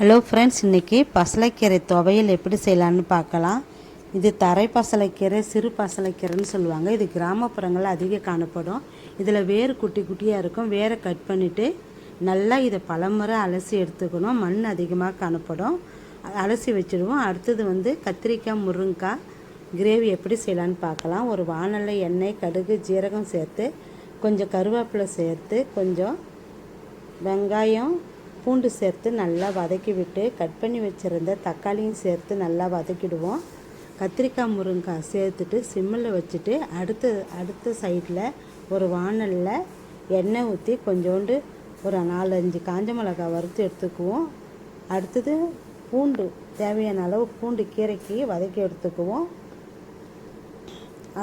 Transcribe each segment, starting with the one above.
Hello friends, இன்றைக்கி பசலைக்கீரை துவையல் எப்படி செய்யலான்னு பார்க்கலாம். இது தரை பசலைக்கீரை, சிறு பசலைக்கீரைன்னு சொல்லுவாங்க. இது கிராமப்புறங்களில் அதிகம் காணப்படும். இதில் வேறு குட்டி குட்டியாக இருக்கும். வேரை கட் பண்ணிவிட்டு நல்லா இதை பலமுறை அலசி எடுத்துக்கணும். மண் அதிகமாக காணப்படும். அலசி வச்சுடுவோம். அடுத்தது கத்திரிக்காய் முருங்கைக்காய் கிரேவி எப்படி செய்யலான்னு பார்க்கலாம். ஒரு வாணலில் எண்ணெய், கடுகு, ஜீரகம் சேர்த்து கொஞ்சம் கருவேப்பிலை சேர்த்து கொஞ்சம் வெங்காயம், பூண்டு சேர்த்து நல்லா வதக்கி விட்டு கட் பண்ணி வச்சுருந்த தக்காளியும் சேர்த்து நல்லா வதக்கிடுவோம். கத்திரிக்காய் முருங்கைக்காய் சேர்த்துட்டு சிம்மில் வச்சுட்டு அடுத்த சைடில் ஒரு வாணலில் எண்ணெய் ஊற்றி கொஞ்சோண்டு ஒரு 4-5 காஞ்ச மிளகாய் வறுத்து எடுத்துக்குவோம். அடுத்தது பூண்டு, தேவையான அளவு பூண்டு கீரைக்கு வதக்கி எடுத்துக்குவோம்.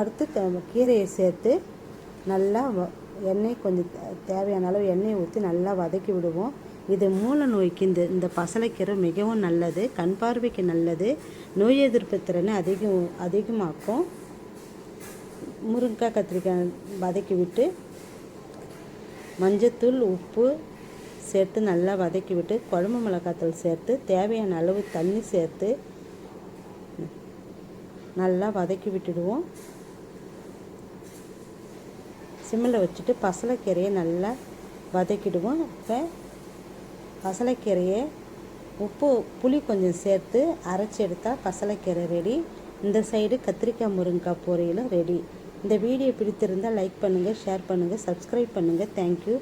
அடுத்து கீரையை சேர்த்து நல்லா எண்ணெய் கொஞ்சம் தேவையான அளவு எண்ணெய் ஊற்றி நல்லா வதக்கி விடுவோம். இது மூல நோய்க்கு இந்த பசலைக்கீரை மிகவும் நல்லது. கண் பார்வைக்கு நல்லது. நோய் எதிர்ப்பு திறனை அதிகமாக்கும். முருங்கைக்காய், கத்திரிக்காய் வதக்கி விட்டு மஞ்சத்தூள், உப்பு சேர்த்து நல்லா வதக்கி விட்டு குழம்பு மிளகாத்தூள் சேர்த்து தேவையான அளவு தண்ணி சேர்த்து நல்லா வதக்கி விட்டுடுவோம். சிம்மில் வச்சுட்டு பசலைக்கீரையை நல்லா வதக்கிடுவோம். இப்போ பசலைக்கீரையை புளி கொஞ்சம் சேர்த்து அரைச்சி எடுத்தால் பசலைக்கீரை ரெடி. இந்த சைடு கத்திரிக்காய் முருங்கைக்காய் பொரியலும் ரெடி. இந்த வீடியோ பிடித்திருந்தால் லைக் பண்ணுங்கள், ஷேர் பண்ணுங்கள், சப்ஸ்கிரைப் பண்ணுங்கள். தேங்க்யூ.